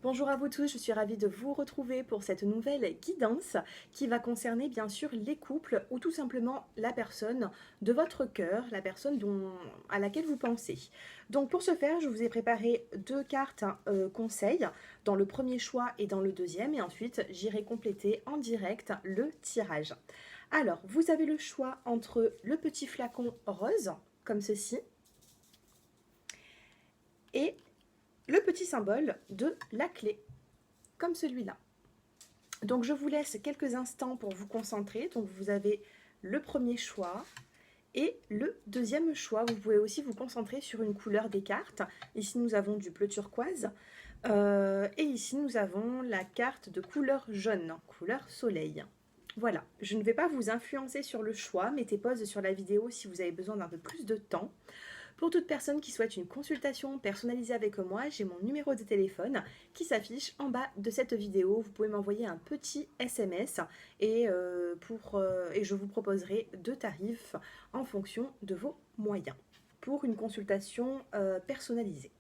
Bonjour à vous tous, je suis ravie de vous retrouver pour cette nouvelle guidance qui va concerner bien sûr les couples ou tout simplement la personne de votre cœur, la personne à laquelle vous pensez. Donc pour ce faire, je vous ai préparé deux cartes conseils dans le premier choix et dans le deuxième et ensuite j'irai compléter en direct le tirage. Alors, vous avez le choix entre le petit flacon rose, comme ceci, et le petit symbole de la clé, comme celui-là. Donc je vous laisse quelques instants pour vous concentrer. Donc vous avez le premier choix et le deuxième choix. Vous pouvez aussi vous concentrer sur une couleur des cartes. Ici nous avons du bleu turquoise et ici nous avons la carte de couleur jaune, couleur soleil. Voilà, je ne vais pas vous influencer sur le choix. Mettez pause sur la vidéo si vous avez besoin d'un peu plus de temps. Pour toute personne qui souhaite une consultation personnalisée avec moi, j'ai mon numéro de téléphone qui s'affiche en bas de cette vidéo. Vous pouvez m'envoyer un petit SMS et je vous proposerai deux tarifs en fonction de vos moyens pour une consultation personnalisée.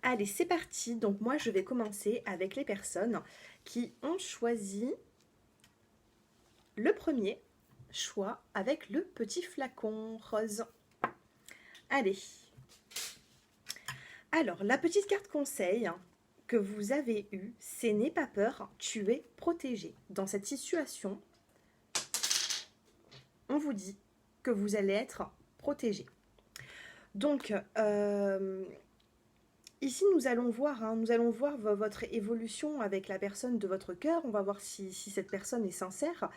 Allez, c'est parti. Donc moi, je vais commencer avec les personnes qui ont choisi le premier choix avec le petit flacon rose. Allez. Alors, la petite carte conseil que vous avez eue, c'est n'aie pas peur, tu es protégé. Dans cette situation, on vous dit que vous allez être protégé. Donc, ici, nous allons voir votre évolution avec la personne de votre cœur. On va voir si cette personne est sincère.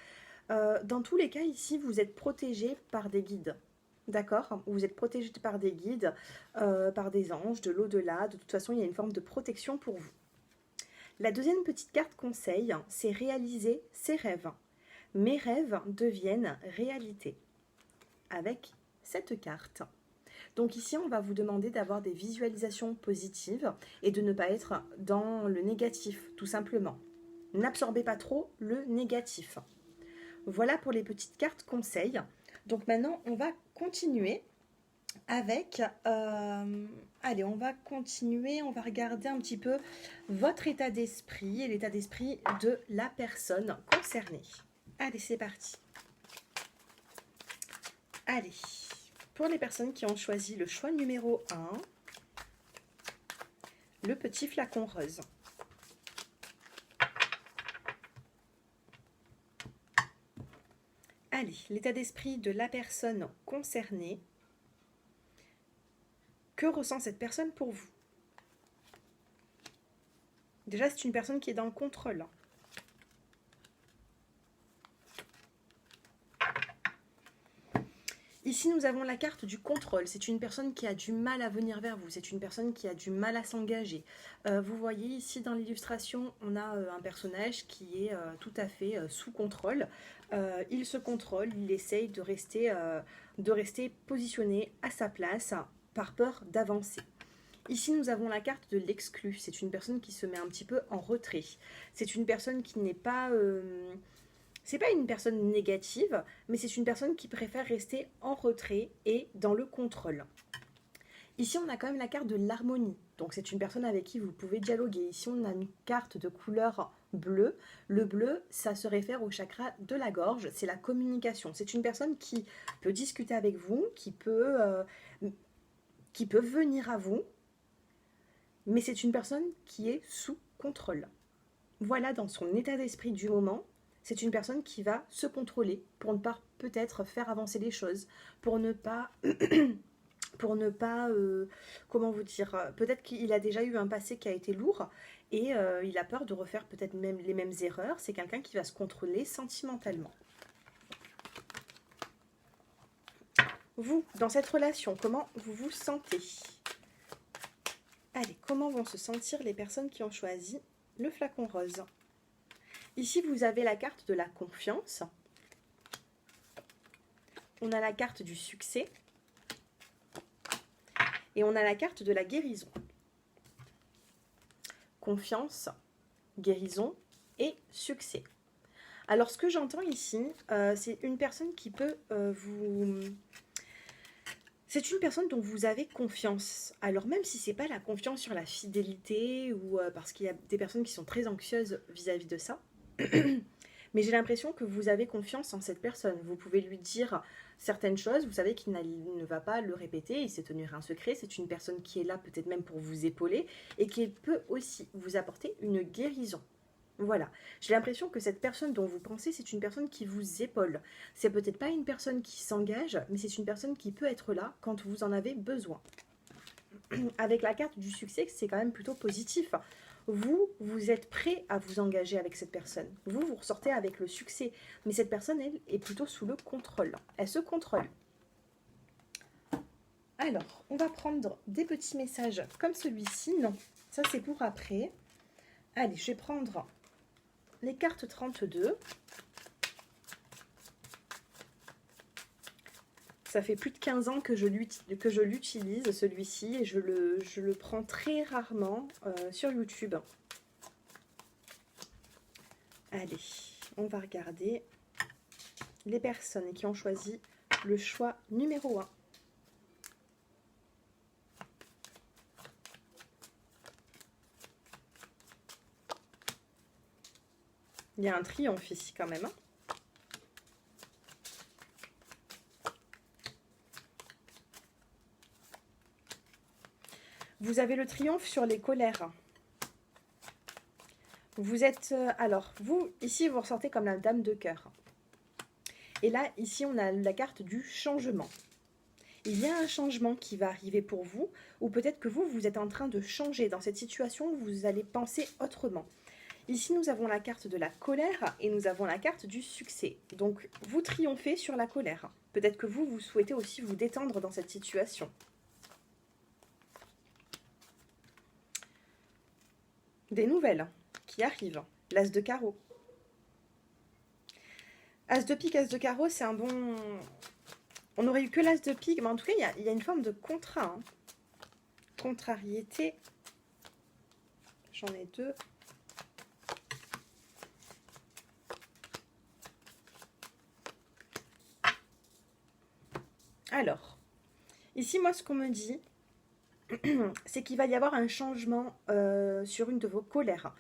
Dans tous les cas, ici, vous êtes protégé par des guides. D'accord? Vous êtes protégé par des guides, par des anges, de l'au-delà. De toute façon, il y a une forme de protection pour vous. La deuxième petite carte conseil, c'est réaliser ses rêves. Mes rêves deviennent réalité. Avec cette carte. Donc ici, on va vous demander d'avoir des visualisations positives et de ne pas être dans le négatif, tout simplement. N'absorbez pas trop le négatif. Voilà pour les petites cartes conseils. Donc maintenant, on va continuer avec... allez, on va regarder un petit peu votre état d'esprit et l'état d'esprit de la personne concernée. Allez, c'est parti. Allez, pour les personnes qui ont choisi le choix numéro 1, le petit flacon rose. Allez, l'état d'esprit de la personne concernée. Que ressent cette personne pour vous? Déjà, c'est une personne qui est dans le contrôle. Ici, nous avons la carte du contrôle. C'est une personne qui a du mal à venir vers vous. C'est une personne qui a du mal à s'engager. Vous voyez ici dans l'illustration, on a un personnage qui est tout à fait sous contrôle. Il se contrôle, il essaye de rester positionné à sa place par peur d'avancer. Ici, nous avons la carte de l'exclu. C'est une personne qui se met un petit peu en retrait. C'est une personne qui n'est pas... c'est pas une personne négative, mais c'est une personne qui préfère rester en retrait et dans le contrôle. Ici, on a quand même la carte de l'harmonie. Donc, c'est une personne avec qui vous pouvez dialoguer. Ici, on a une carte de couleur bleue. Le bleu, ça se réfère au chakra de la gorge. C'est la communication. C'est une personne qui peut discuter avec vous, qui peut venir à vous, mais c'est une personne qui est sous contrôle. Voilà dans son état d'esprit du moment. C'est une personne qui va se contrôler pour ne pas peut-être faire avancer les choses, pour ne pas, comment vous dire, peut-être qu'il a déjà eu un passé qui a été lourd et il a peur de refaire peut-être même les mêmes erreurs. C'est quelqu'un qui va se contrôler sentimentalement. Vous, dans cette relation, comment vous vous sentez? Allez, comment vont se sentir les personnes qui ont choisi le flacon rose? Ici, vous avez la carte de la confiance. On a la carte du succès. Et on a la carte de la guérison. Confiance, guérison et succès. Alors, ce que j'entends ici, c'est une personne qui peut C'est une personne dont vous avez confiance. Alors même si c'est pas la confiance sur la fidélité ou parce qu'il y a des personnes qui sont très anxieuses vis-à-vis de ça, mais j'ai l'impression que vous avez confiance en cette personne. Vous pouvez lui dire certaines choses, vous savez qu'il ne va pas le répéter, il sait tenir un secret, c'est une personne qui est là peut-être même pour vous épauler et qui peut aussi vous apporter une guérison. Voilà, j'ai l'impression que cette personne dont vous pensez, c'est une personne qui vous épaule. C'est peut-être pas une personne qui s'engage, mais c'est une personne qui peut être là quand vous en avez besoin. Avec la carte du succès, c'est quand même plutôt positif. Vous êtes prêt à vous engager avec cette personne. Vous ressortez avec le succès. Mais cette personne, elle, est plutôt sous le contrôle. Elle se contrôle. Alors, on va prendre des petits messages comme celui-ci. Non, ça c'est pour après. Allez, je vais prendre les cartes 32. Ça fait plus de 15 ans que je l'utilise, celui-ci, et je le prends très rarement sur YouTube. Allez, on va regarder les personnes qui ont choisi le choix numéro 1. Il y a un triomphe ici quand même. Hein. Vous avez le triomphe sur les colères. Vous êtes... alors, vous, ici, vous ressortez comme la dame de cœur. Et là, ici, on a la carte du changement. Il y a un changement qui va arriver pour vous, ou peut-être que vous êtes en train de changer. Dans cette situation, vous allez penser autrement. Ici, nous avons la carte de la colère et nous avons la carte du succès. Donc, vous triomphez sur la colère. Peut-être que vous souhaitez aussi vous détendre dans cette situation. Des nouvelles qui arrivent. L'as de carreau. As de pique, as de carreau, c'est un bon... On n'aurait eu que l'as de pique, mais en tout cas, il y a une forme de contrat. Hein. Contrariété. J'en ai deux. Alors, ici, moi, ce qu'on me dit, c'est qu'il va y avoir un changement sur une de vos colères.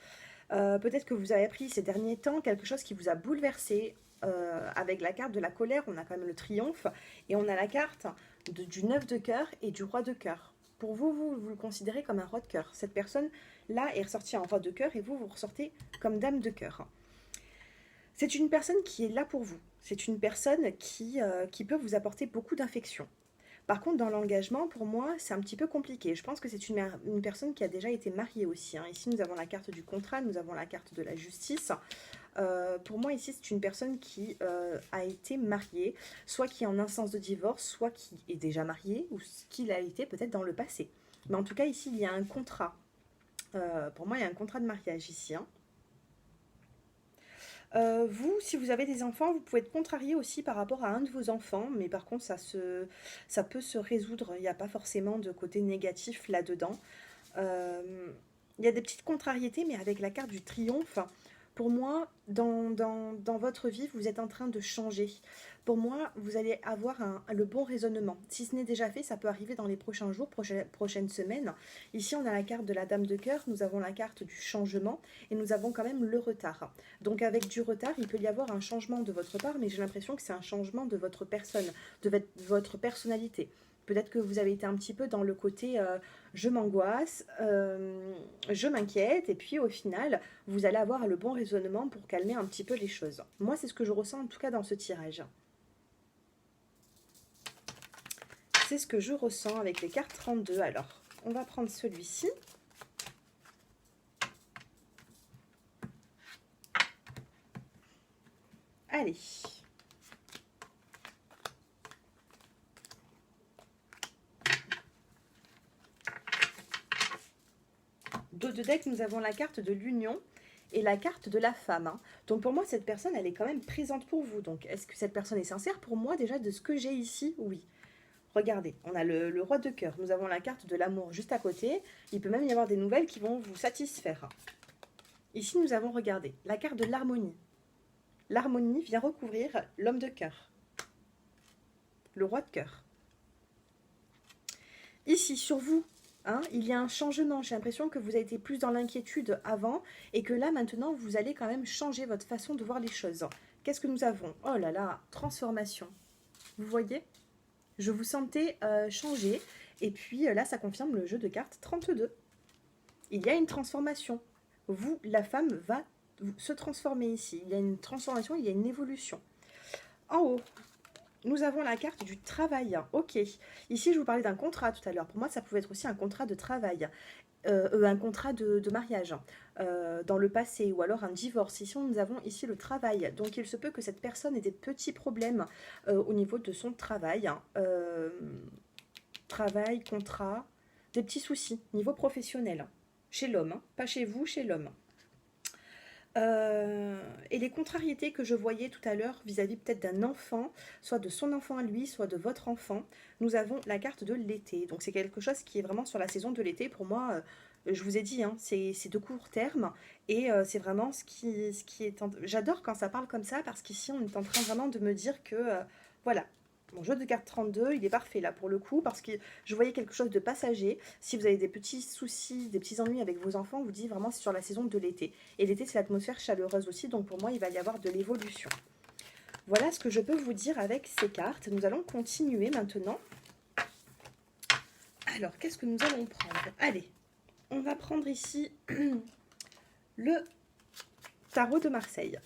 Peut-être que vous avez appris ces derniers temps quelque chose qui vous a bouleversé. Avec la carte de la colère, on a quand même le triomphe et on a la carte du 9 de cœur et du roi de cœur. Pour vous, vous le considérez comme un roi de cœur. Cette personne-là est ressortie en roi de cœur et vous ressortez comme dame de cœur. C'est une personne qui est là pour vous. C'est une personne qui peut vous apporter beaucoup d'affection. Par contre, dans l'engagement, pour moi, c'est un petit peu compliqué. Je pense que c'est une personne qui a déjà été mariée aussi. Hein. Ici, nous avons la carte du contrat, nous avons la carte de la justice. Pour moi, ici, c'est une personne qui a été mariée, soit qui est en instance de divorce, soit qui est déjà mariée, ou qui l'a été peut-être dans le passé. Mais en tout cas, ici, il y a un contrat. Pour moi, il y a un contrat de mariage ici. Hein. Vous, si vous avez des enfants, vous pouvez être contrarié aussi par rapport à un de vos enfants, mais par contre, ça peut se résoudre. Il n'y a pas forcément de côté négatif là-dedans. Il y a des petites contrariétés, mais avec la carte du triomphe, pour moi, dans votre vie, vous êtes en train de changer. Pour moi, vous allez avoir le bon raisonnement. Si ce n'est déjà fait, ça peut arriver dans les prochains jours, prochaines semaines. Ici, on a la carte de la dame de cœur, nous avons la carte du changement et nous avons quand même le retard. Donc avec du retard, il peut y avoir un changement de votre part, mais j'ai l'impression que c'est un changement de votre personne, de votre personnalité. Peut-être que vous avez été un petit peu dans le côté je m'angoisse, je m'inquiète, et puis au final, vous allez avoir le bon raisonnement pour calmer un petit peu les choses. Moi, c'est ce que je ressens en tout cas dans ce tirage. C'est ce que je ressens avec les cartes 32. Alors, on va prendre celui-ci. Allez. Dos de deck, nous avons la carte de l'union et la carte de la femme. Hein. Donc pour moi, cette personne, elle est quand même présente pour vous. Donc est-ce que cette personne est sincère? Pour moi, déjà, de ce que j'ai ici, oui. Regardez, on a le roi de cœur. Nous avons la carte de l'amour juste à côté. Il peut même y avoir des nouvelles qui vont vous satisfaire. Ici, nous avons, regardez, la carte de l'harmonie. L'harmonie vient recouvrir l'homme de cœur. Le roi de cœur. ici, sur vous, hein, il y a un changement. J'ai l'impression que vous avez été plus dans l'inquiétude avant et que là, maintenant, vous allez quand même changer votre façon de voir les choses. Qu'est-ce que nous avons? Oh là là, transformation. Vous voyez? Je vous sentais changer. Et puis là, ça confirme le jeu de cartes 32. Il y a une transformation. Vous, la femme, va se transformer ici. Il y a une transformation, il y a une évolution. En haut, nous avons la carte du travail. Ok. Ici, je vous parlais d'un contrat tout à l'heure. Pour moi, ça pouvait être aussi un contrat de travail. Un contrat de mariage dans le passé, ou alors un divorce. Ici, nous avons ici le travail. Donc, il se peut que cette personne ait des petits problèmes au niveau de son travail. Travail, contrat, des petits soucis, niveau professionnel. Chez l'homme, hein, pas chez vous, chez l'homme. Et les contrariétés que je voyais tout à l'heure vis-à-vis peut-être d'un enfant, soit de son enfant à lui, soit de votre enfant, nous avons la carte de l'été. Donc c'est quelque chose qui est vraiment sur la saison de l'été. Pour moi, je vous ai dit, hein, c'est de court terme et c'est vraiment ce qui est... J'adore quand ça parle comme ça parce qu'ici on est en train vraiment de me dire que, voilà, mon jeu de cartes 32, il est parfait là pour le coup parce que je voyais quelque chose de passager. Si vous avez des petits soucis, des petits ennuis avec vos enfants, on vous dit vraiment c'est sur la saison de l'été. Et l'été, c'est l'atmosphère chaleureuse aussi, donc pour moi, il va y avoir de l'évolution. Voilà ce que je peux vous dire avec ces cartes. Nous allons continuer maintenant. Alors, qu'est-ce que nous allons prendre? Allez, on va prendre ici le tarot de Marseille.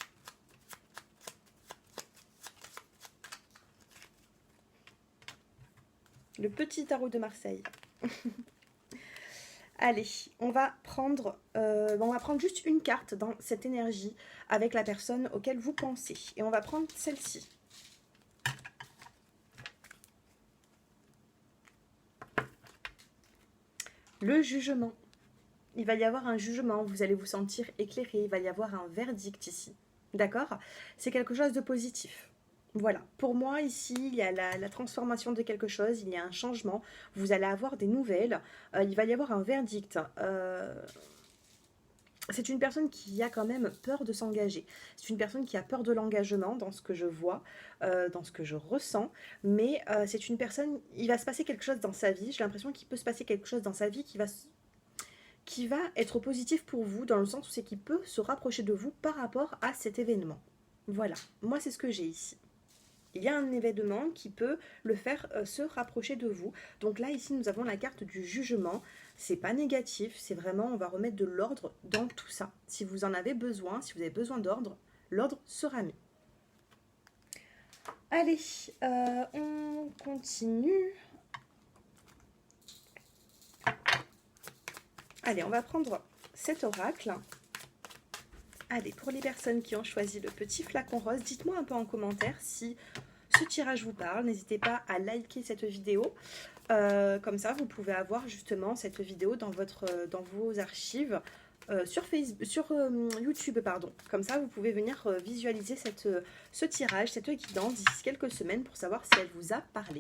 Le petit tarot de Marseille. Allez, on va prendre juste une carte dans cette énergie avec la personne auquel vous pensez. Et on va prendre celle-ci. Le jugement. Il va y avoir un jugement, vous allez vous sentir éclairé, il va y avoir un verdict ici. D'accord? C'est quelque chose de positif. Voilà, pour moi ici, il y a la transformation de quelque chose, il y a un changement, vous allez avoir des nouvelles, il va y avoir un verdict. C'est une personne qui a quand même peur de s'engager, c'est une personne qui a peur de l'engagement dans ce que je vois, dans ce que je ressens, mais c'est une personne, il va se passer quelque chose dans sa vie, j'ai l'impression qu'il peut se passer quelque chose dans sa vie qui va être positif pour vous, dans le sens où c'est qu'il peut se rapprocher de vous par rapport à cet événement. Voilà, moi c'est ce que j'ai ici. Il y a un événement qui peut le faire se rapprocher de vous. Donc là, ici, nous avons la carte du jugement. C'est pas négatif, c'est vraiment, on va remettre de l'ordre dans tout ça. Si vous en avez besoin, si vous avez besoin d'ordre, l'ordre sera mis. Allez, on continue. Allez, on va prendre cet oracle. Allez, pour les personnes qui ont choisi le petit flacon rose, dites-moi un peu en commentaire si ce tirage vous parle. N'hésitez pas à liker cette vidéo. Comme ça, vous pouvez avoir justement cette vidéo dans vos archives sur YouTube. Pardon. Comme ça, vous pouvez venir visualiser ce tirage, cette guidance d'ici quelques semaines pour savoir si elle vous a parlé.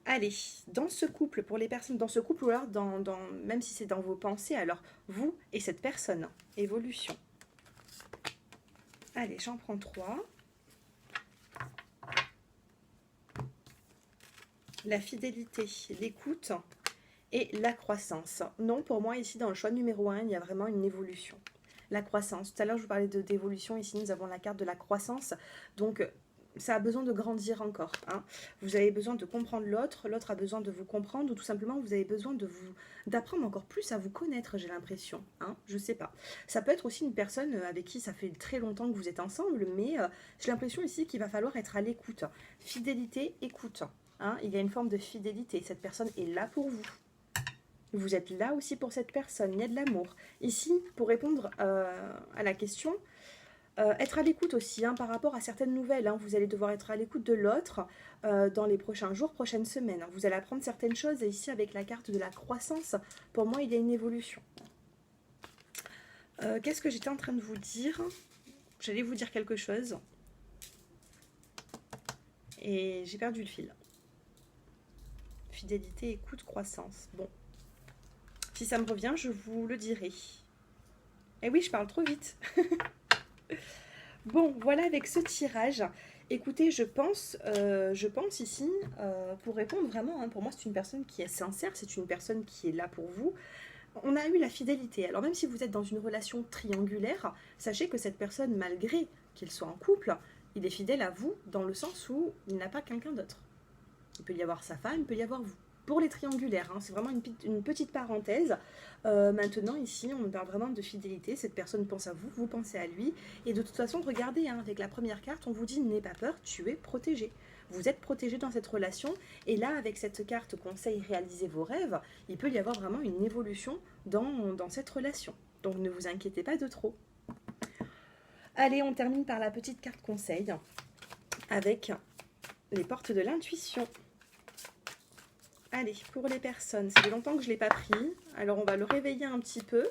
Allez, dans ce couple, pour les personnes, dans ce couple ou alors même si c'est dans vos pensées, alors vous et cette personne, évolution. Allez, j'en prends 3. La fidélité, l'écoute et la croissance. Non, pour moi, ici, dans le choix numéro 1, il y a vraiment une évolution. La croissance. Tout à l'heure, je vous parlais d'évolution. Ici, nous avons la carte de la croissance. Donc, ça a besoin de grandir encore. Hein. Vous avez besoin de comprendre l'autre, l'autre a besoin de vous comprendre, ou tout simplement vous avez besoin d'apprendre encore plus à vous connaître, j'ai l'impression. Hein. Je sais pas. Ça peut être aussi une personne avec qui ça fait très longtemps que vous êtes ensemble, mais j'ai l'impression ici qu'il va falloir être à l'écoute. Fidélité, écoute. Hein. Il y a une forme de fidélité. Cette personne est là pour vous. Vous êtes là aussi pour cette personne. Il y a de l'amour. Ici, pour répondre à la question... être à l'écoute aussi hein, par rapport à certaines nouvelles. Hein. Vous allez devoir être à l'écoute de l'autre dans les prochains jours, prochaines semaines. Vous allez apprendre certaines choses et ici avec la carte de la croissance, pour moi il y a une évolution. Qu'est-ce que j'étais en train de vous dire? J'allais vous dire quelque chose et j'ai perdu le fil. Fidélité, écoute, croissance. Bon, si ça me revient, je vous le dirai. Eh oui, je parle trop vite. Bon, voilà avec ce tirage. Écoutez, je pense ici, pour répondre vraiment, hein, pour moi c'est une personne qui est sincère, c'est une personne qui est là pour vous. On a eu la fidélité. Alors même si vous êtes dans une relation triangulaire, sachez que cette personne, malgré qu'il soit en couple, il est fidèle à vous dans le sens où il n'a pas quelqu'un d'autre. Il peut y avoir sa femme, il peut y avoir vous. Pour les triangulaires, hein, c'est vraiment une petite parenthèse. Maintenant, ici, on parle vraiment de fidélité. Cette personne pense à vous, vous pensez à lui. Et de toute façon, regardez, hein, avec la première carte, on vous dit n'aie pas peur, tu es protégé. Vous êtes protégé dans cette relation. Et là, avec cette carte conseil réaliser vos rêves, il peut y avoir vraiment une évolution dans cette relation. Donc ne vous inquiétez pas de trop. Allez, on termine par la petite carte conseil avec les portes de l'intuition. Allez, pour les personnes, ça fait longtemps que je ne l'ai pas pris, alors on va le réveiller un petit peu.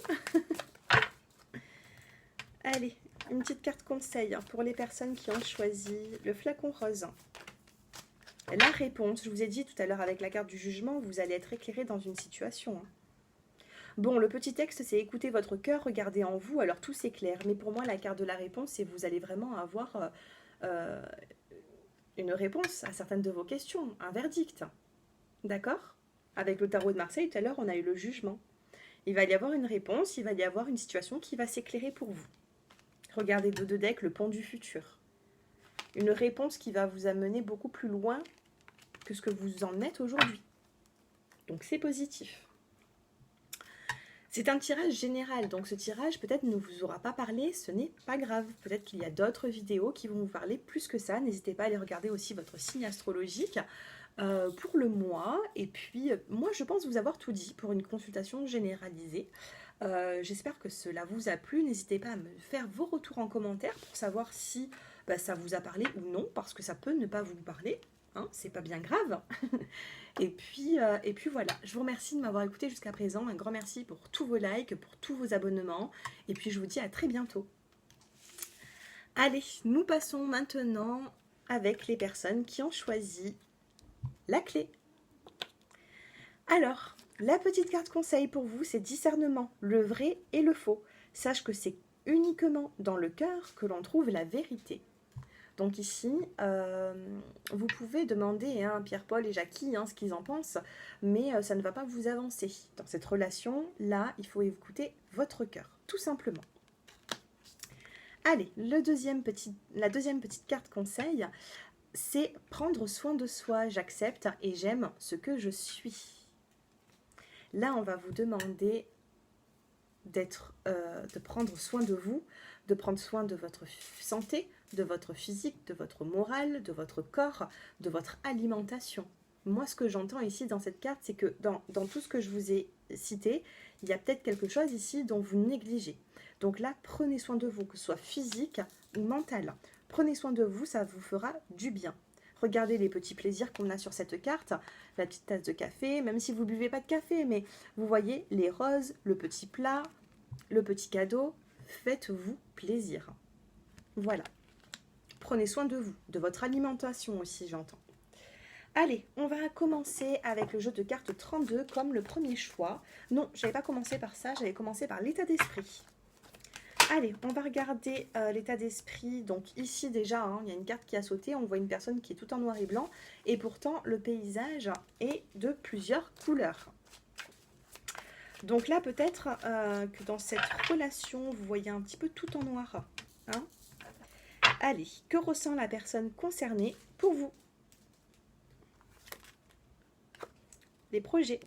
Allez, une petite carte conseil pour les personnes qui ont choisi le flacon rose. La réponse, je vous ai dit tout à l'heure avec la carte du jugement, vous allez être éclairé dans une situation. Bon, le petit texte, c'est écoutez votre cœur, regardez en vous, alors tout s'éclaire. Mais pour moi, la carte de la réponse, c'est vous allez vraiment avoir une réponse à certaines de vos questions, un verdict. D'accord? Avec le tarot de Marseille, tout à l'heure, on a eu le jugement. Il va y avoir une réponse, il va y avoir une situation qui va s'éclairer pour vous. Regardez dos de deck, le pont du futur. Une réponse qui va vous amener beaucoup plus loin que ce que vous en êtes aujourd'hui. Donc c'est positif. C'est un tirage général, donc ce tirage peut-être ne vous aura pas parlé, ce n'est pas grave. Peut-être qu'il y a d'autres vidéos qui vont vous parler plus que ça. N'hésitez pas à aller regarder aussi votre signe astrologique. Pour le mois, et puis moi je pense vous avoir tout dit pour une consultation généralisée. J'espère que cela vous a plu. N'hésitez pas à me faire vos retours en commentaire pour savoir si ça vous a parlé ou non, parce que ça peut ne pas vous parler, hein, c'est pas bien grave. et puis voilà, je vous remercie de m'avoir écouté jusqu'à présent, un grand merci pour tous vos likes, pour tous vos abonnements, et puis je vous dis à très bientôt. Allez, nous passons maintenant avec les personnes qui ont choisi la clé. Alors, la petite carte conseil pour vous, c'est discernement, le vrai et le faux. Sache que c'est uniquement dans le cœur que l'on trouve la vérité. Donc ici, vous pouvez demander à Pierre-Paul et Jackie ce qu'ils en pensent, mais ça ne va pas vous avancer. Dans cette relation-là, il faut écouter votre cœur, tout simplement. Allez, la deuxième petite carte conseil, c'est prendre soin de soi, j'accepte et j'aime ce que je suis. Là, on va vous demander de prendre soin de vous, de prendre soin de votre santé, de votre physique, de votre morale, de votre corps, de votre alimentation. Moi, ce que j'entends ici dans cette carte, c'est que dans tout ce que je vous ai cité, il y a peut-être quelque chose ici dont vous négligez. Donc là, prenez soin de vous, que ce soit physique ou mental. Prenez soin de vous, ça vous fera du bien. Regardez les petits plaisirs qu'on a sur cette carte, la petite tasse de café, même si vous ne buvez pas de café, mais vous voyez les roses, le petit plat, le petit cadeau, faites-vous plaisir. Voilà. Prenez soin de vous, de votre alimentation aussi, j'entends. Allez, on va commencer avec le jeu de cartes 32 comme le premier choix. Non, je n'avais pas commencé par ça, j'avais commencé par l'état d'esprit. Allez, on va regarder l'état d'esprit. Donc ici déjà, il y a une carte qui a sauté. On voit une personne qui est tout en noir et blanc. Et pourtant, le paysage est de plusieurs couleurs. Donc là, peut-être que dans cette relation, vous voyez un petit peu tout en noir. Allez, que ressent la personne concernée pour vous? Les projets.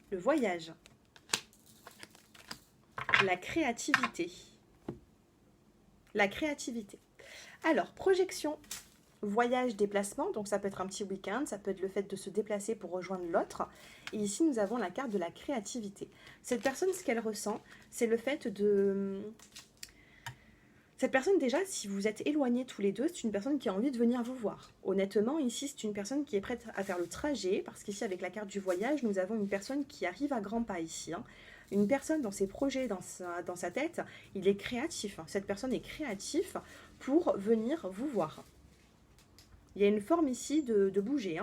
Le voyage. La créativité. La créativité. Alors, projection, voyage, déplacement. Donc, ça peut être un petit week-end. Ça peut être le fait de se déplacer pour rejoindre l'autre. Et ici, nous avons la carte de la créativité. Cette personne, ce qu'elle ressent, c'est le fait de... Cette personne, déjà, si vous êtes éloignés tous les deux, c'est une personne qui a envie de venir vous voir. Honnêtement, ici, c'est une personne qui est prête à faire le trajet. Parce qu'ici, avec la carte du voyage, nous avons une personne qui arrive à grands pas ici. Une personne dans ses projets, dans sa tête, il est créatif. Cette personne est créative pour venir vous voir. Il y a une forme ici de bouger.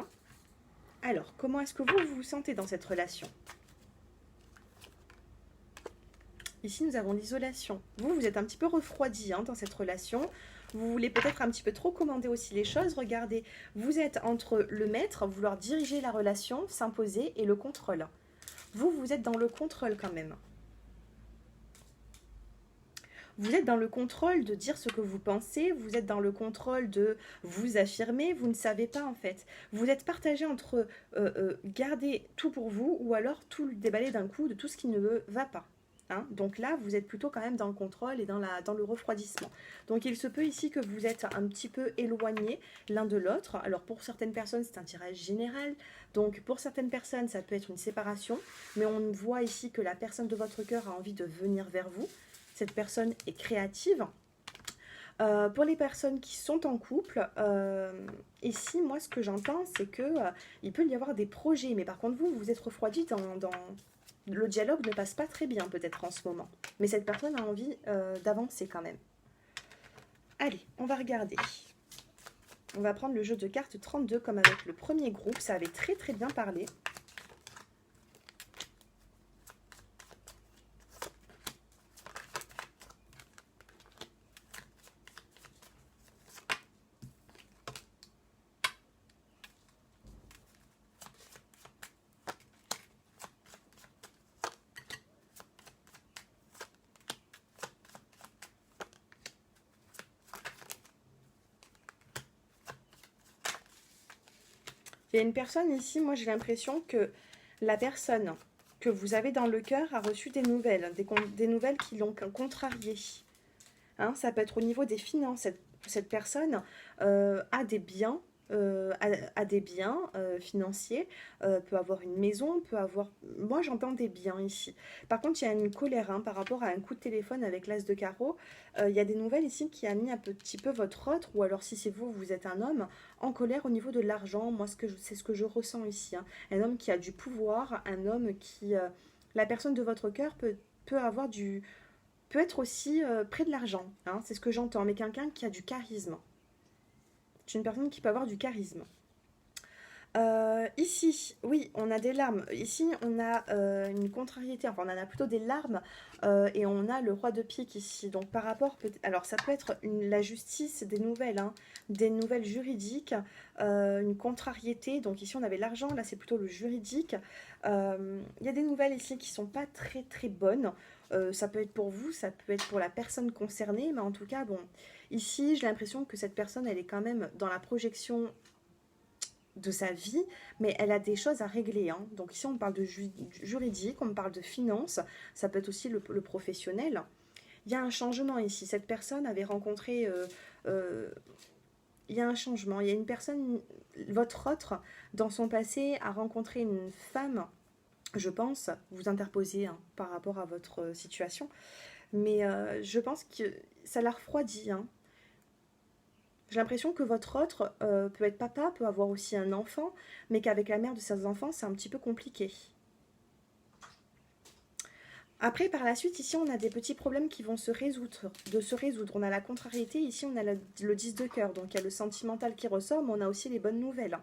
Alors, comment est-ce que vous vous sentez dans cette relation? Ici, nous avons l'isolation. Vous êtes un petit peu refroidi dans cette relation. Vous voulez peut-être un petit peu trop commander aussi les choses. Regardez, vous êtes entre le maître, vouloir diriger la relation, s'imposer, et le contrôle. Vous, vous êtes dans le contrôle quand même. Vous êtes dans le contrôle de dire ce que vous pensez, vous êtes dans le contrôle de vous affirmer, vous ne savez pas en fait. Vous êtes partagé entre garder tout pour vous ou alors tout déballer d'un coup de tout ce qui ne va pas. Hein, donc là, vous êtes plutôt quand même dans le contrôle et dans le refroidissement. Donc il se peut ici que vous êtes un petit peu éloignés l'un de l'autre. Alors pour certaines personnes, c'est un tirage général. Donc pour certaines personnes, ça peut être une séparation. Mais on voit ici que la personne de votre cœur a envie de venir vers vous. Cette personne est créative. Pour les personnes qui sont en couple, ici, moi, ce que j'entends, c'est que il peut y avoir des projets. Mais par contre, vous, vous êtes refroidi dans... Le dialogue ne passe pas très bien, peut-être, en ce moment. Mais cette personne a envie d'avancer quand même. Allez, on va regarder. On va prendre le jeu de cartes 32 comme avec le premier groupe. Ça avait très très bien parlé. Il y a une personne ici, moi j'ai l'impression que la personne que vous avez dans le cœur a reçu des nouvelles, des nouvelles qui l'ont contrarié. Hein, ça peut être au niveau des finances. Cette personne a des biens, financiers, peut avoir une maison, peut avoir... Moi, j'entends des biens ici. Par contre, il y a une colère hein, par rapport à un coup de téléphone avec l'as de carreau. Il y a des nouvelles ici qui a mis un petit peu votre autre, ou alors si c'est vous, vous êtes un homme, en colère au niveau de l'argent. Moi, c'est ce que je ressens ici. Hein. Un homme qui a du pouvoir, un homme qui... la personne de votre cœur peut avoir du peut être aussi près de l'argent, hein, c'est ce que j'entends, mais quelqu'un qui a du charisme. C'est une personne qui peut avoir du charisme. Ici, oui, on a des larmes. Ici, on a une contrariété. Enfin, on en a plutôt des larmes. Et on a le roi de pique ici. Donc, par rapport... Alors, ça peut être la justice, des nouvelles. Hein, des nouvelles juridiques. Une contrariété. Donc, ici, on avait l'argent. Là, c'est plutôt le juridique. Il y a des nouvelles ici qui sont pas très, très bonnes. Ça peut être pour vous, ça peut être pour la personne concernée. Mais en tout cas, bon... Ici, j'ai l'impression que cette personne, elle est quand même dans la projection de sa vie, mais elle a des choses à régler. Hein. Donc ici, on parle de juridique, on parle de finance, ça peut être aussi le professionnel. Il y a un changement ici. Cette personne avait rencontré... il y a un changement. Il y a une personne, votre autre, dans son passé, a rencontré une femme, je pense, vous interposez hein, par rapport à votre situation, mais je pense que ça l'a refroidi. Hein. J'ai l'impression que votre autre peut être papa, peut avoir aussi un enfant, mais qu'avec la mère de ses enfants, c'est un petit peu compliqué. Après, par la suite, ici, on a des petits problèmes qui vont se résoudre. On a la contrariété, ici, on a le 10 de cœur, donc il y a le sentimental qui ressort, mais on a aussi les bonnes nouvelles. Hein.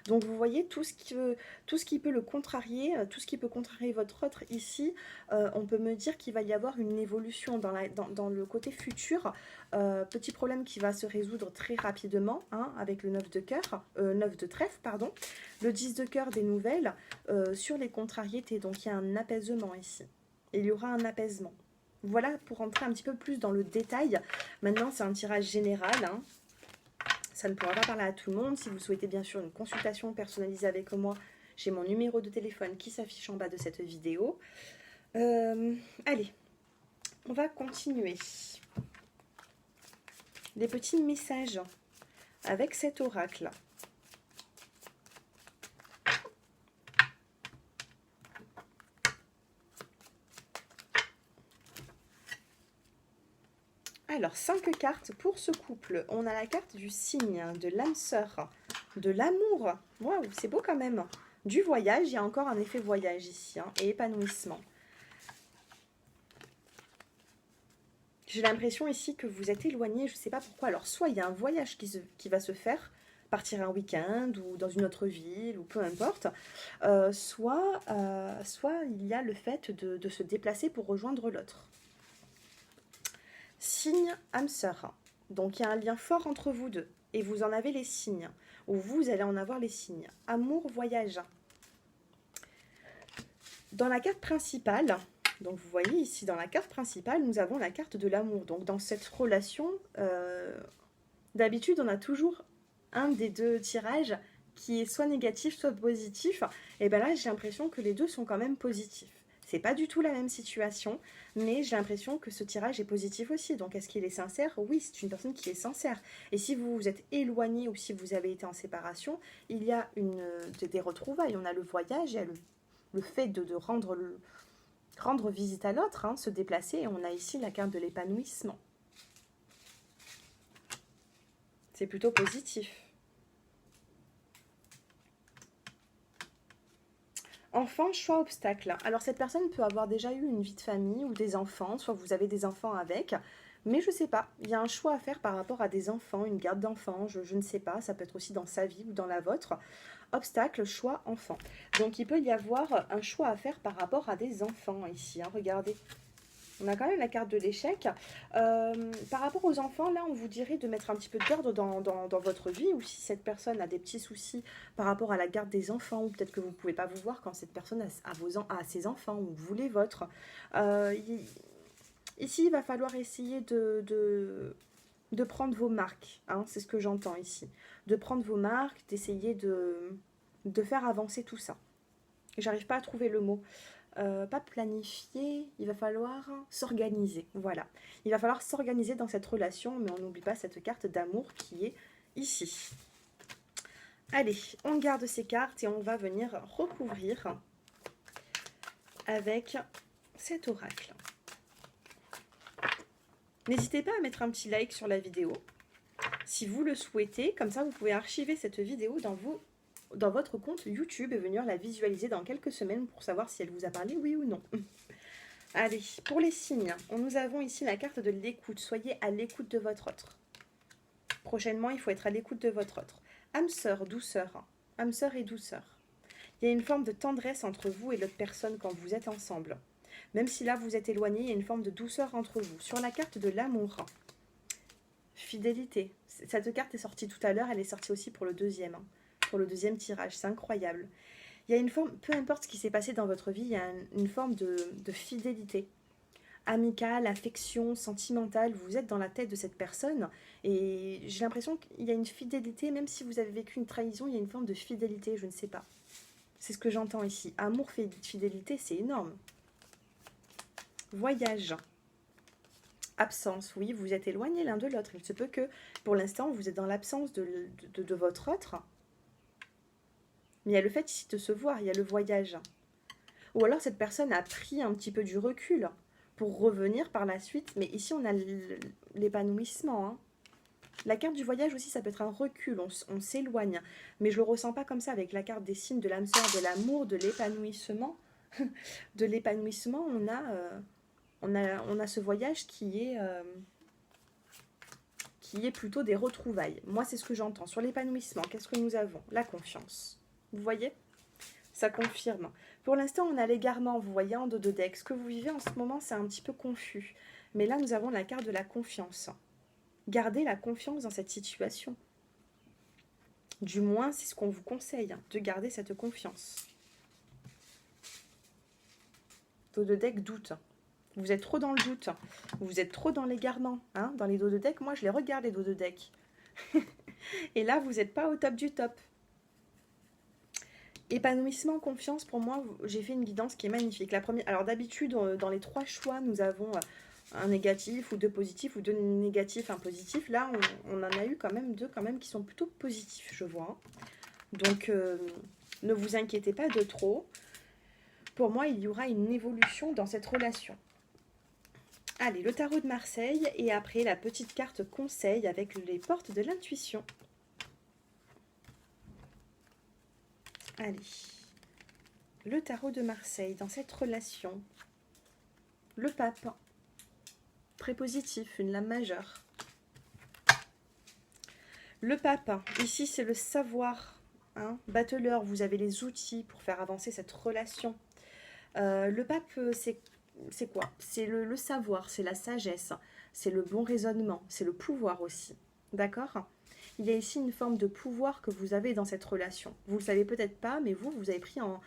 Donc vous voyez, tout ce qui peut le contrarier, tout ce qui peut contrarier votre autre ici, on peut me dire qu'il va y avoir une évolution dans le côté futur. Petit problème qui va se résoudre très rapidement hein, avec le 9 de cœur, 9 de trèfle, pardon. Le 10 de cœur des nouvelles sur les contrariétés. Donc il y a un apaisement ici. Il y aura un apaisement. Voilà pour rentrer un petit peu plus dans le détail. Maintenant, c'est un tirage général. Hein. Ça ne pourra pas parler à tout le monde. Si vous souhaitez bien sûr une consultation personnalisée avec moi, j'ai mon numéro de téléphone qui s'affiche en bas de cette vidéo. Allez, on va continuer. Des petits messages avec cet oracle. Alors, 5 cartes pour ce couple. On a la carte du cygne, de l'âme sœur, de l'amour. Waouh, c'est beau quand même. Du voyage, il y a encore un effet voyage ici, hein, et épanouissement. J'ai l'impression ici que vous êtes éloigné, je ne sais pas pourquoi. Alors, soit il y a un voyage qui va se faire, partir un week-end ou dans une autre ville, ou peu importe. Soit il y a le fait de se déplacer pour rejoindre l'autre. Signe âme sœur. Donc il y a un lien fort entre vous deux. Et vous en avez les signes. Ou vous allez en avoir les signes. Amour, voyage. Dans la carte principale, donc vous voyez ici dans la carte principale, nous avons la carte de l'amour. Donc dans cette relation, d'habitude on a toujours un des deux tirages qui est soit négatif, soit positif. Et bien là j'ai l'impression que les deux sont quand même positifs. C'est pas du tout la même situation, mais j'ai l'impression que ce tirage est positif aussi. Donc est-ce qu'il est sincère? Oui, c'est une personne qui est sincère. Et si vous vous êtes éloigné ou si vous avez été en séparation, il y a des retrouvailles. On a le voyage, il y a le fait de rendre visite à l'autre, hein, se déplacer. Et on a ici la carte de l'épanouissement. C'est plutôt positif. Enfant, choix, obstacle. Alors cette personne peut avoir déjà eu une vie de famille ou des enfants, soit vous avez des enfants avec, mais je ne sais pas, il y a un choix à faire par rapport à des enfants, une garde d'enfants, je ne sais pas, ça peut être aussi dans sa vie ou dans la vôtre. Obstacle, choix, enfant. Donc il peut y avoir un choix à faire par rapport à des enfants ici, hein, regardez. On a quand même la carte de l'échec. Par rapport aux enfants, là, on vous dirait de mettre un petit peu d'ordre dans votre vie, ou si cette personne a des petits soucis par rapport à la garde des enfants, ou peut-être que vous ne pouvez pas vous voir quand cette personne a ses enfants, ou vous les vôtres. Ici, il va falloir essayer de prendre vos marques, hein, c'est ce que j'entends ici. De prendre vos marques, d'essayer de faire avancer tout ça. J'arrive pas à trouver le mot. Pas planifier, il va falloir s'organiser. Voilà, il va falloir s'organiser dans cette relation, mais on n'oublie pas cette carte d'amour qui est ici. Allez, on garde ces cartes et on va venir recouvrir avec cet oracle. N'hésitez pas à mettre un petit like sur la vidéo si vous le souhaitez, comme ça vous pouvez archiver cette vidéo dans votre compte YouTube et venir la visualiser dans quelques semaines pour savoir si elle vous a parlé, oui ou non. Allez, pour les signes, nous avons ici la carte de l'écoute. Soyez à l'écoute de votre autre. Prochainement, il faut être à l'écoute de votre autre. Âme sœur, douceur. Âme sœur et douceur. Il y a une forme de tendresse entre vous et l'autre personne quand vous êtes ensemble. Même si là, vous êtes éloignés, il y a une forme de douceur entre vous. Sur la carte de l'amour, fidélité. Cette carte est sortie tout à l'heure, elle est sortie aussi pour le deuxième. Pour le deuxième tirage, c'est incroyable. Il y a une forme, peu importe ce qui s'est passé dans votre vie, il y a une forme de fidélité. Amicale, affection, sentimentale, vous êtes dans la tête de cette personne et j'ai l'impression qu'il y a une fidélité, même si vous avez vécu une trahison, il y a une forme de fidélité, je ne sais pas. C'est ce que j'entends ici. Amour, fidélité, c'est énorme. Voyage. Absence, oui, vous êtes éloignés l'un de l'autre. Il se peut que, pour l'instant, vous êtes dans l'absence de votre autre. Mais il y a le fait ici de se voir, il y a le voyage. Ou alors cette personne a pris un petit peu du recul pour revenir par la suite. Mais ici, on a l'épanouissement. Hein. La carte du voyage aussi, ça peut être un recul, on s'éloigne. Mais je ne le ressens pas comme ça avec la carte des signes de l'âme sœur, de l'amour, de l'épanouissement. De l'épanouissement, on a ce voyage qui est plutôt des retrouvailles. Moi, c'est ce que j'entends. Sur l'épanouissement, qu'est-ce que nous avons? La confiance. Vous voyez? Ça confirme. Pour l'instant, on a l'égarement, vous voyez, en dos de deck. Ce que vous vivez en ce moment, c'est un petit peu confus. Mais là, nous avons la carte de la confiance. Gardez la confiance dans cette situation. Du moins, c'est ce qu'on vous conseille, hein, de garder cette confiance. Dos de deck, doute. Vous êtes trop dans le doute. Vous êtes trop dans l'égarement. Hein, dans les dos de deck, moi, je les regarde, les dos de deck. Et là, vous n'êtes pas au top du top. Épanouissement, confiance, pour moi, j'ai fait une guidance qui est magnifique. La première, alors d'habitude, dans les 3 choix, nous avons un négatif ou 2 positifs ou 2 négatifs, un positif. Là, on en a eu quand même 2 qui sont plutôt positifs, je vois. Donc, ne vous inquiétez pas de trop. Pour moi, il y aura une évolution dans cette relation. Allez, le tarot de Marseille et après la petite carte conseil avec les portes de l'intuition. Allez, le tarot de Marseille dans cette relation. Le pape, très positif, une lame majeure. Le pape, ici c'est le savoir, hein, battleur, vous avez les outils pour faire avancer cette relation. Le pape, c'est c'est quoi? C'est le savoir, c'est la sagesse, c'est le bon raisonnement, c'est le pouvoir aussi. D'accord? Il y a ici une forme de pouvoir que vous avez dans cette relation. Vous ne le savez peut-être pas, mais vous avez pris en...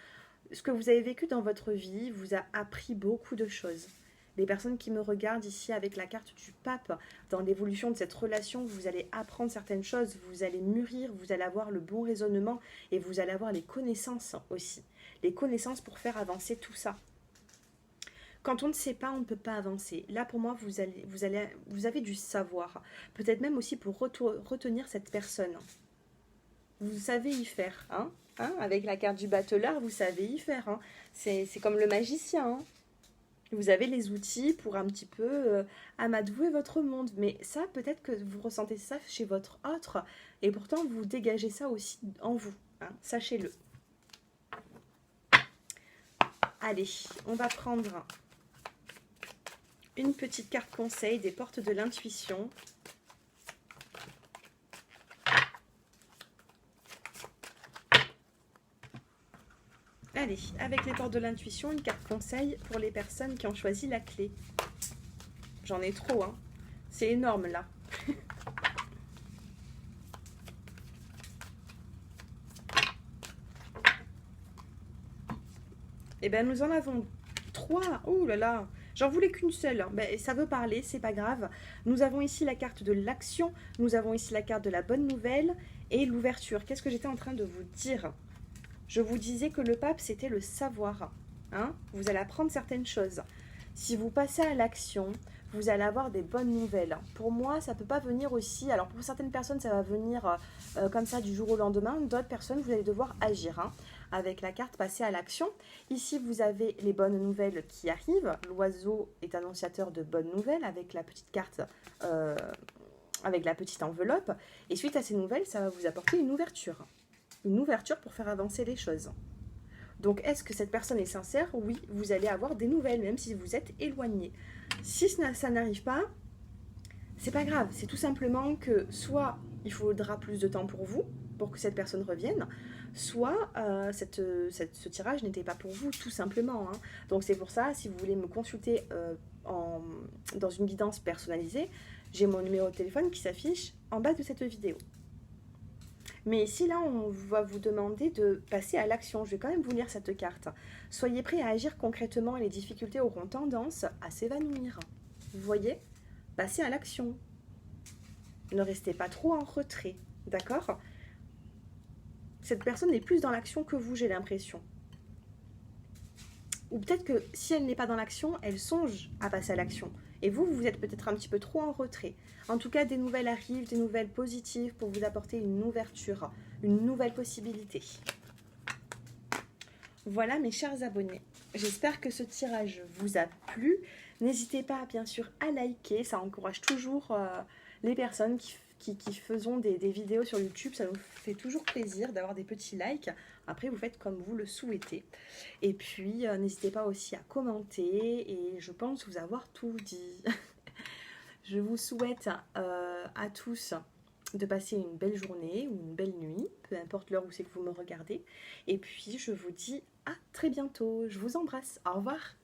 Ce que vous avez vécu dans votre vie vous a appris beaucoup de choses. Les personnes qui me regardent ici avec la carte du pape, dans l'évolution de cette relation, vous allez apprendre certaines choses, vous allez mûrir, vous allez avoir le bon raisonnement et vous allez avoir les connaissances aussi. Les connaissances pour faire avancer tout ça. Quand on ne sait pas, on ne peut pas avancer. Là, pour moi, vous avez du savoir. Peut-être même aussi pour retenir cette personne. Vous savez y faire, hein, avec la carte du battleur, vous savez y faire. Hein. C'est comme le magicien. Hein. Vous avez les outils pour un petit peu amadouer votre monde. Mais ça, peut-être que vous ressentez ça chez votre autre. Et pourtant, vous dégagez ça aussi en vous. Hein. Sachez-le. Allez, on va prendre une petite carte conseil des portes de l'intuition. Allez, avec les portes de l'intuition, une carte conseil pour les personnes qui ont choisi la clé. J'en ai trop, hein. C'est énorme, là. Eh bien, nous en avons 3. Oh là là, j'en voulais qu'une seule. Ben, ça veut parler, c'est pas grave. Nous avons ici la carte de l'action, nous avons ici la carte de la bonne nouvelle et l'ouverture. Qu'est-ce que j'étais en train de vous dire? Je vous disais que le pape, c'était le savoir. Hein? Vous allez apprendre certaines choses. Si vous passez à l'action, vous allez avoir des bonnes nouvelles. Pour moi, ça ne peut pas venir aussi... Alors, pour certaines personnes, ça va venir comme ça du jour au lendemain. D'autres personnes, vous allez devoir agir. Hein, avec la carte passer à l'action. Ici, vous avez les bonnes nouvelles qui arrivent. L'oiseau est annonciateur de bonnes nouvelles avec la petite carte... avec la petite enveloppe. Et suite à ces nouvelles, ça va vous apporter une ouverture. Une ouverture pour faire avancer les choses. Donc, est-ce que cette personne est sincère? Oui, vous allez avoir des nouvelles, même si vous êtes éloigné. Si ça n'arrive pas, c'est pas grave. C'est tout simplement que soit il faudra plus de temps pour vous, pour que cette personne revienne, soit ce tirage n'était pas pour vous, tout simplement. Hein. Donc, c'est pour ça, si vous voulez me consulter dans une guidance personnalisée, j'ai mon numéro de téléphone qui s'affiche en bas de cette vidéo. Mais ici, là, on va vous demander de passer à l'action. Je vais quand même vous lire cette carte. Soyez prêts à agir concrètement et les difficultés auront tendance à s'évanouir. Vous voyez? Passez à l'action. Ne restez pas trop en retrait. D'accord? Cette personne est plus dans l'action que vous, j'ai l'impression. Ou peut-être que si elle n'est pas dans l'action, elle songe à passer à l'action. Et vous êtes peut-être un petit peu trop en retrait. En tout cas, des nouvelles arrivent, des nouvelles positives pour vous apporter une ouverture, une nouvelle possibilité. Voilà mes chers abonnés. J'espère que ce tirage vous a plu. N'hésitez pas bien sûr à liker, ça encourage toujours les personnes qui faisons des vidéos sur YouTube. Ça nous fait toujours plaisir d'avoir des petits likes. Après, vous faites comme vous le souhaitez. Et puis, n'hésitez pas aussi à commenter. Et je pense vous avoir tout dit. Je vous souhaite à tous de passer une belle journée ou une belle nuit, peu importe l'heure où c'est que vous me regardez. Et puis, je vous dis à très bientôt. Je vous embrasse. Au revoir.